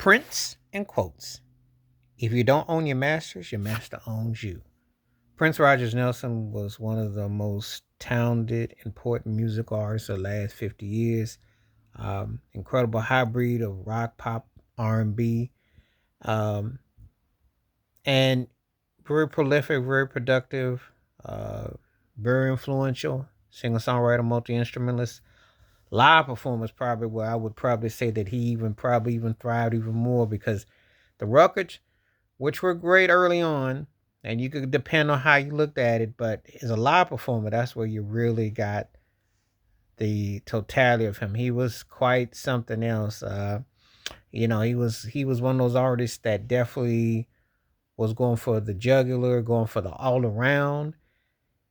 Prince and quotes. If you don't own your masters, your master owns you. Prince Rogers Nelson was one of the most talented, important musical artists of the last 50 years. Incredible hybrid of rock, pop, R&B, um, and very prolific, very productive, uh, very influential singer-songwriter, multi-instrumentalist. Live performance probably where I would probably say that he even probably even thrived even more because the records, which were great early on, and you could depend on how you looked at it, but as a live performer, that's where you really got the totality of him. He was quite something else. He was one of those artists that definitely was going for the jugular, going for the all around,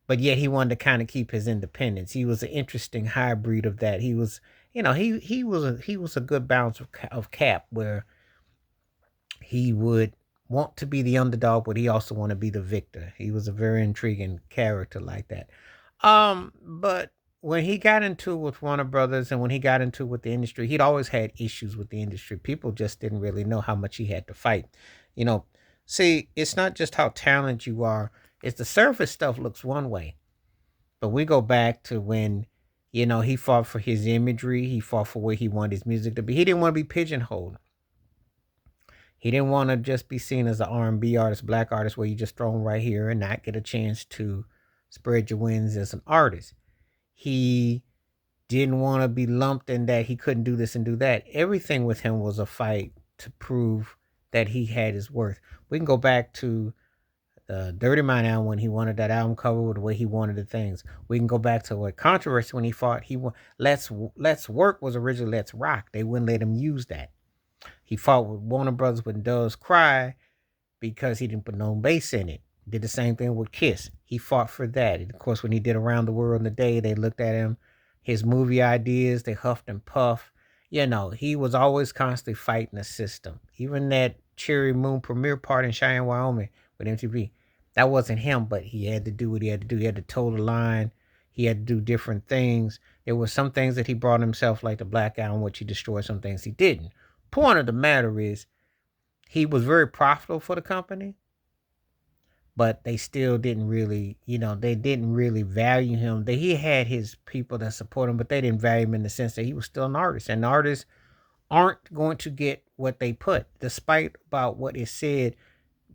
but yet he wanted to kind of keep his independence. He was an interesting hybrid of that. He was, he was a good balance of Cap where he would want to be the underdog, but he also want to be the victor. He was a very intriguing character like that. But when he got into it with Warner Brothers and when he got into it with the industry, he'd always had issues with the industry. People just didn't really know how much he had to fight. You know, see, it's not just how talented you are, it's the surface stuff looks one way. But we go back to when, he fought for his imagery, he fought for where he wanted his music to be. He didn't want to be pigeonholed. He didn't want to just be seen as an R&B artist, black artist, where you just throw him right here and not get a chance to spread your wings as an artist. He didn't want to be lumped in that he couldn't do this and do that. Everything with him was a fight to prove that he had his worth. We can go back to the Dirty Mind album when he wanted that album cover with the way he wanted the things. We can go back to what Controversy when he fought. Let's Work was originally Let's Rock. They wouldn't let him use that. He fought with Warner Brothers when Doves Cry because he didn't put no bass in it. Did the same thing with Kiss. He fought for that. And of course, when he did Around the World in a Day, they looked at him, his movie ideas, they huffed and puffed. He was always constantly fighting the system. Even that Cherry Moon premiere party in Cheyenne, Wyoming with MTV, that wasn't him, but he had to do what he had to do. He had to toe the line. He had to do different things. There were some things that he brought himself, like the Black Album, which he destroyed. Some things he didn't. Point of the matter is, he was very profitable for the company, but they still didn't really, they didn't really value him. He had his people that support him, but they didn't value him in the sense that he was still an artist. And artists aren't going to get what they put, despite about what is said.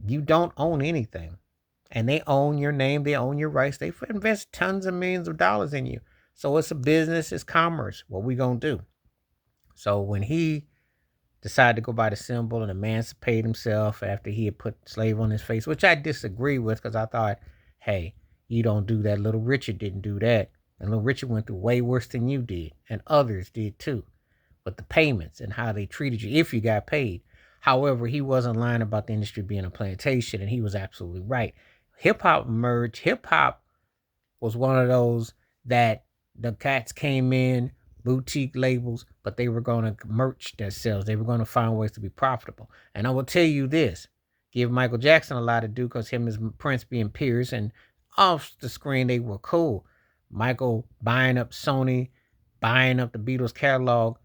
You don't own anything, and they own your name, they own your rights. They invest tons of millions of dollars in you. So it's a business, it's commerce. What we gonna do? So when he decided to go by the symbol and emancipate himself after he had put slave on his face, which I disagree with because I thought, hey, you don't do that. Little Richard didn't do that. And Little Richard went through way worse than you did, and others did too. But the payments and how they treated you, if you got paid. However, he wasn't lying about the industry being a plantation, and he was absolutely right. Hip hop emerged. Hip hop was one of those that the cats came in, boutique labels, but they were going to merch themselves. They were going to find ways to be profitable. And I will tell you this, give Michael Jackson a lot to do because him and Prince being peers, and off the screen they were cool. Michael buying up Sony, buying up the Beatles catalog,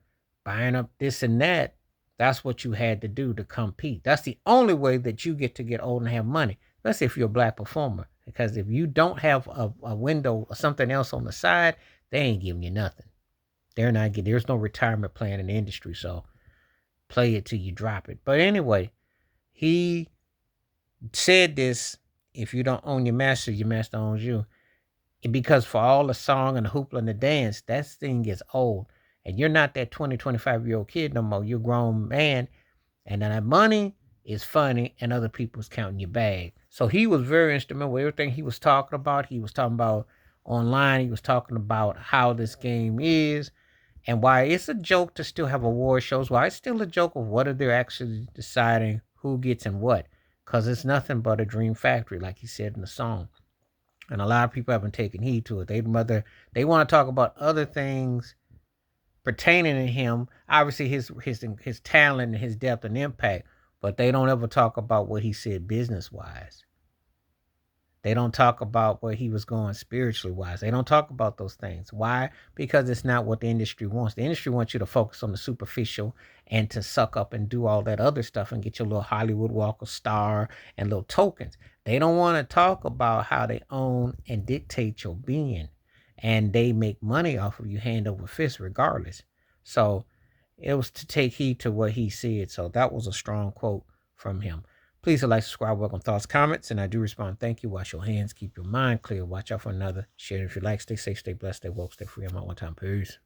buying up this and that. That's what you had to do to compete. That's the only way that you get to get old and have money, especially if you're a black performer. Because if you don't have a window or something else on the side, they ain't giving you nothing. They're not getting, there's no retirement plan in the industry, so play it till you drop it. But anyway, he said this: if you don't own your master owns you. And because for all the song and the hoopla and the dance, that thing gets old. And you're not that 20, 25-year-old kid no more. You're a grown man. And then that money is funny and other people's counting your bag. So he was very instrumental with everything he was talking about. He was talking about online. He was talking about how this game is and why it's a joke to still have award shows. Why it's still a joke of what are they actually deciding who gets and what. Because it's nothing but a dream factory, like he said in the song. And a lot of people haven't taken heed to it. They want to talk about other things pertaining to him, obviously his talent and his depth and impact, but they don't ever talk about what he said business wise. They don't talk about where he was going spiritually wise. They don't talk about those things. Why? Because it's not what the industry wants. The industry wants you to focus on the superficial and to suck up and do all that other stuff and get your little Hollywood Walk of Star and little tokens. They don't want to talk about how they own and dictate your being, and they make money off of you hand over fist regardless. So it was to take heed to what he said. So that was a strong quote from him. Please like, subscribe, welcome thoughts, comments, and I do respond. Thank you. Wash your hands. Keep your mind clear. Watch out for another. Share it if you like. Stay safe, stay blessed, stay woke, stay free. I'm out one time. Peace.